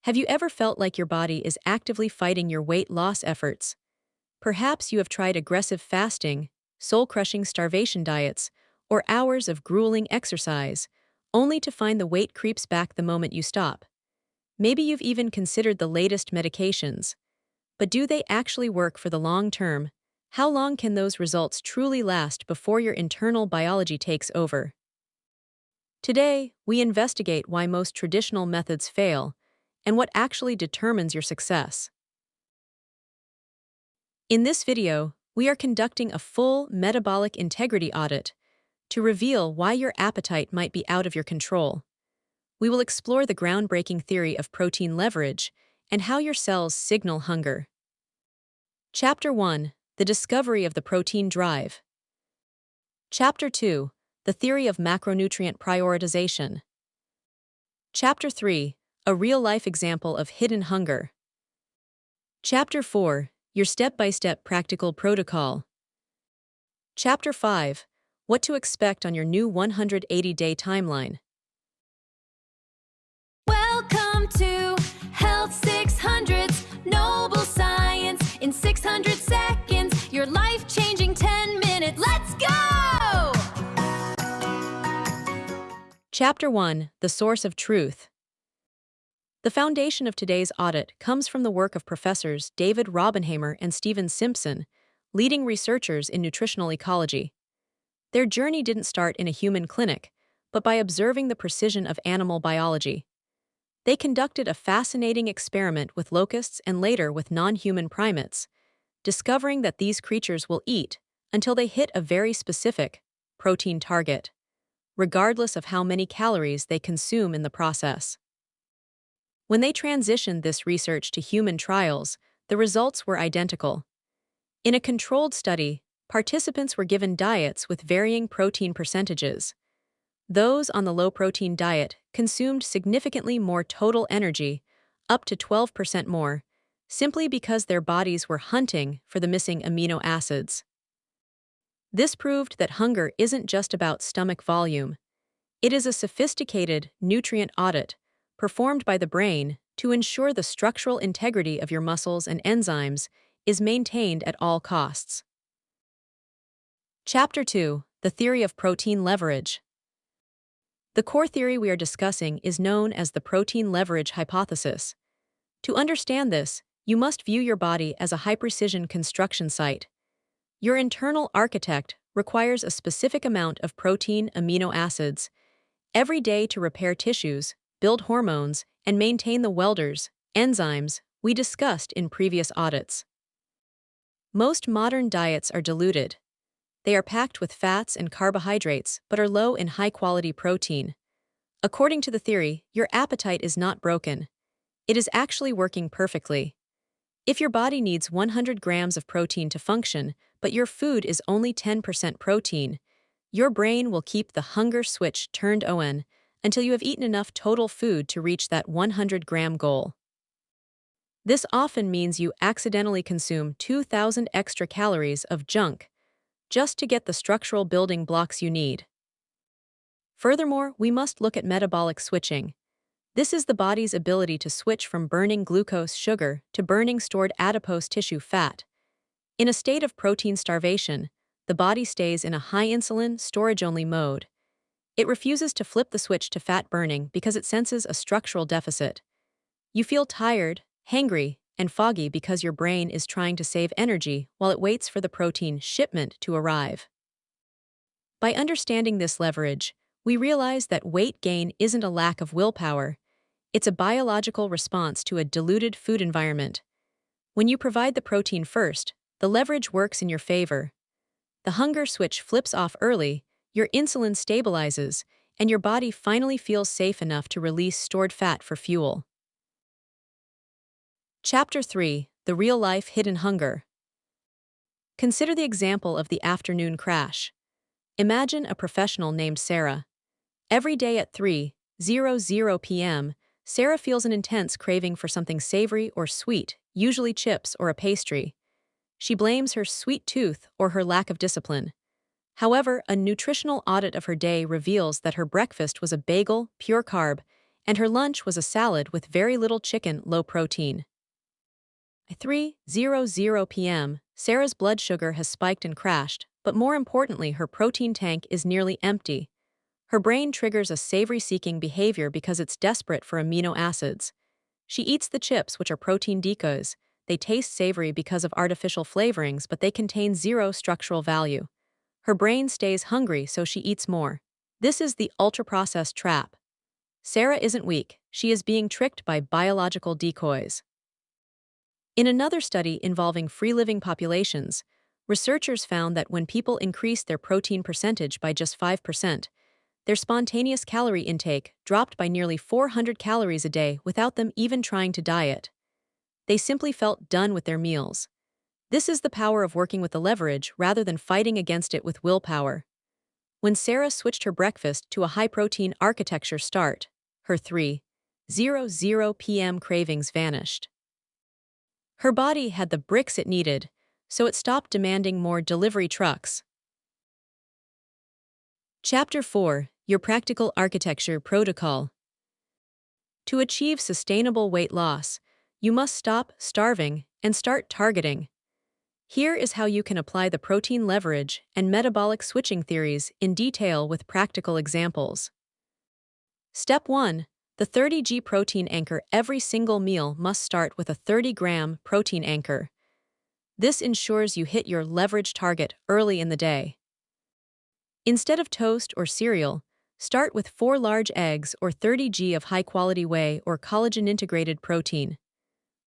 Have you ever felt like your body is actively fighting your weight loss efforts? Perhaps you have tried aggressive fasting, soul-crushing starvation diets, or hours of grueling exercise, only to find the weight creeps back the moment you stop. Maybe you've even considered the latest medications. But do they actually work for the long term? How long can those results truly last before your internal biology takes over? Today, we investigate why most traditional methods fail and what actually determines your success. In this video, we are conducting a full metabolic integrity audit to reveal why your appetite might be out of your control. We will explore the groundbreaking theory of protein leverage and how your cells signal hunger. Chapter 1: The Discovery of the Protein Drive. Chapter 2: The Theory of Macronutrient Prioritization. Chapter 3: A Real-Life Example of Hidden Hunger. Chapter 4: Your Step-by-Step Practical Protocol. Chapter 5: What to Expect on Your New 180-Day Timeline. Welcome to Health 600s, Noble Science in 600 seconds, your life-changing 10 minutes. Let's go! Chapter 1: The Source of Truth. The foundation of today's audit comes from the work of Professors David Robbenheimer and Stephen Simpson, leading researchers in nutritional ecology. Their journey didn't start in a human clinic, but by observing the precision of animal biology. They conducted a fascinating experiment with locusts and later with non-human primates, discovering that these creatures will eat until they hit a very specific protein target, regardless of how many calories they consume in the process. When they transitioned this research to human trials, the results were identical. In a controlled study, participants were given diets with varying protein percentages. Those on the low-protein diet consumed significantly more total energy, up to 12% more, simply because their bodies were hunting for the missing amino acids. This proved that hunger isn't just about stomach volume. It is a sophisticated nutrient audit performed by the brain to ensure the structural integrity of your muscles and enzymes is maintained at all costs. Chapter 2: The Theory of Protein Leverage. The core theory we are discussing is known as the protein leverage hypothesis. To understand this, you must view your body as a high-precision construction site. Your internal architect requires a specific amount of protein amino acids every day to repair tissues, build hormones, and maintain the welders, enzymes, we discussed in previous audits. Most modern diets are diluted. They are packed with fats and carbohydrates but are low in high-quality protein. According to the theory, your appetite is not broken. It is actually working perfectly. If your body needs 100 grams of protein to function, but your food is only 10% protein, your brain will keep the hunger switch turned on until you have eaten enough total food to reach that 100-gram goal. This often means you accidentally consume 2,000 extra calories of junk just to get the structural building blocks you need. Furthermore, we must look at metabolic switching. This is the body's ability to switch from burning glucose sugar to burning stored adipose tissue fat. In a state of protein starvation, the body stays in a high insulin, storage-only mode. It refuses to flip the switch to fat burning because it senses a structural deficit. You feel tired, hangry, and foggy because your brain is trying to save energy while it waits for the protein shipment to arrive. By understanding this leverage, we realize that weight gain isn't a lack of willpower. It's a biological response to a diluted food environment. When you provide the protein first, the leverage works in your favor. The hunger switch flips off early, your insulin stabilizes, and your body finally feels safe enough to release stored fat for fuel. Chapter 3: The Real-Life Hidden Hunger. Consider the example of the afternoon crash. Imagine a professional named Sarah. Every day at 3:00 p.m., Sarah feels an intense craving for something savory or sweet, usually chips or a pastry. She blames her sweet tooth or her lack of discipline. However, a nutritional audit of her day reveals that her breakfast was a bagel, pure carb, and her lunch was a salad with very little chicken, low protein. At 3:00 p.m., Sarah's blood sugar has spiked and crashed, but more importantly, her protein tank is nearly empty. Her brain triggers a savory-seeking behavior because it's desperate for amino acids. She eats the chips, which are protein decoys. They taste savory because of artificial flavorings, but they contain zero structural value. Her brain stays hungry, so she eats more. This is the ultra-processed trap. Sarah isn't weak, she is being tricked by biological decoys. In another study involving free-living populations, researchers found that when people increased their protein percentage by just 5%, their spontaneous calorie intake dropped by nearly 400 calories a day without them even trying to diet. They simply felt done with their meals. This is the power of working with the leverage rather than fighting against it with willpower. When Sarah switched her breakfast to a high-protein architecture start, her 3:00 p.m. cravings vanished. Her body had the bricks it needed, so it stopped demanding more delivery trucks. Chapter 4: Your Practical Architecture Protocol. To achieve sustainable weight loss, you must stop starving and start targeting. Here is how you can apply the protein leverage and metabolic switching theories in detail with practical examples. Step 1. The 30g protein anchor. Every single meal must start with a 30-gram protein anchor. This ensures you hit your leverage target early in the day. Instead of toast or cereal, start with 4 large eggs or 30g of high-quality whey or collagen-integrated protein.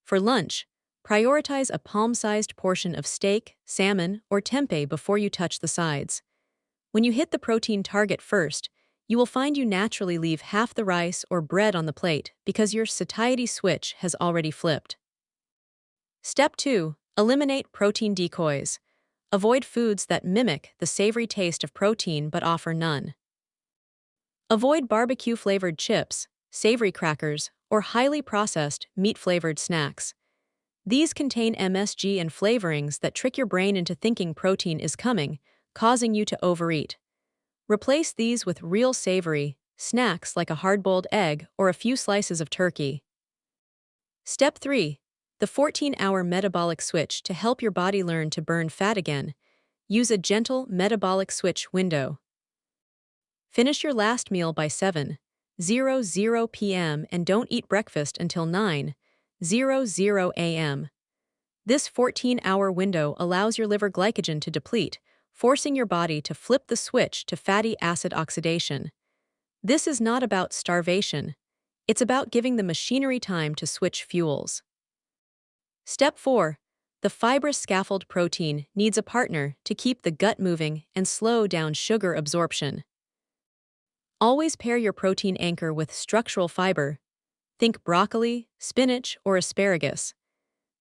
For lunch, prioritize a palm-sized portion of steak, salmon, or tempeh before you touch the sides. When you hit the protein target first, you will find you naturally leave half the rice or bread on the plate because your satiety switch has already flipped. Step 2. Eliminate protein decoys. Avoid foods that mimic the savory taste of protein but offer none. Avoid barbecue-flavored chips, savory crackers, or highly processed, meat-flavored snacks. These contain MSG and flavorings that trick your brain into thinking protein is coming, causing you to overeat. Replace these with real savory snacks like a hard-boiled egg or a few slices of turkey. Step 3. The 14-hour metabolic switch. To help your body learn to burn fat again, use a gentle metabolic switch window. Finish your last meal by 7:00 p.m. and don't eat breakfast until 9:00 a.m. This 14-hour window allows your liver glycogen to deplete, forcing your body to flip the switch to fatty acid oxidation. This is not about starvation. It's about giving the machinery time to switch fuels. Step 4. The fibrous scaffold. Protein needs a partner to keep the gut moving and slow down sugar absorption. Always pair your protein anchor with structural fiber. Think broccoli, spinach, or asparagus.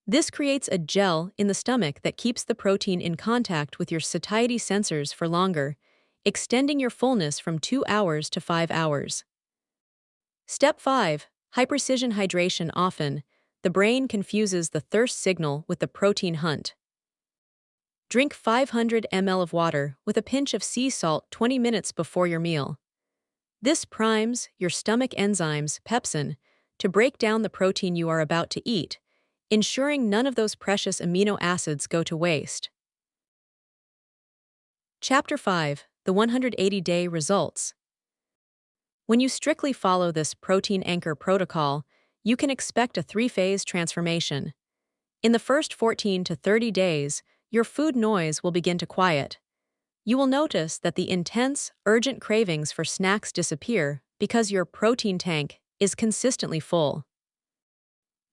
This creates a gel in the stomach that keeps the protein in contact with your satiety sensors for longer, extending your fullness from 2 hours to 5 hours. Step 5. High-precision hydration. Often, the brain confuses the thirst signal with the protein hunt. Drink 500 ml of water with a pinch of sea salt 20 minutes before your meal. This primes your stomach enzymes, pepsin, to break down the protein you are about to eat, ensuring none of those precious amino acids go to waste. Chapter 5. The 180-day results. When you strictly follow this protein anchor protocol, you can expect a 3-phase transformation. In the first 14 to 30 days, your food noise will begin to quiet. You will notice that the intense, urgent cravings for snacks disappear because your protein tank is consistently full.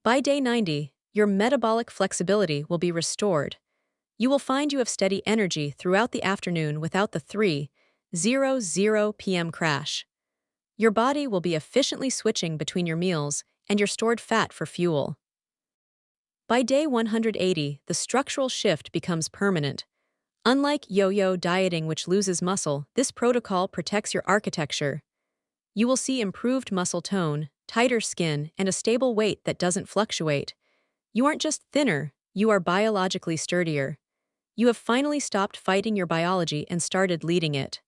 By day 90, your metabolic flexibility will be restored. You will find you have steady energy throughout the afternoon without the 3:00 p.m. crash. Your body will be efficiently switching between your meals and your stored fat for fuel. By day 180, the structural shift becomes permanent. Unlike yo-yo dieting, which loses muscle, this protocol protects your architecture. You will see improved muscle tone, tighter skin, and a stable weight that doesn't fluctuate. You aren't just thinner, you are biologically sturdier. You have finally stopped fighting your biology and started leading it.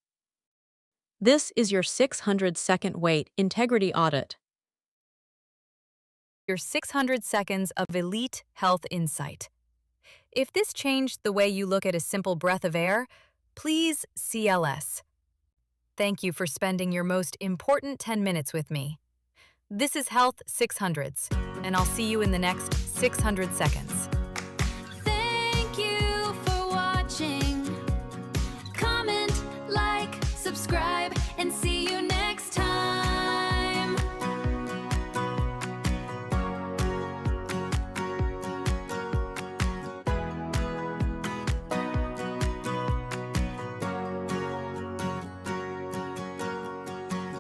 This is your 600-second weight integrity audit. your 600 seconds of elite health insight. If this changed the way you look at a simple breath of air, please CLS. Thank you for spending your most important 10 minutes with me. This is Health 600s, and I'll see you in the next 600 seconds.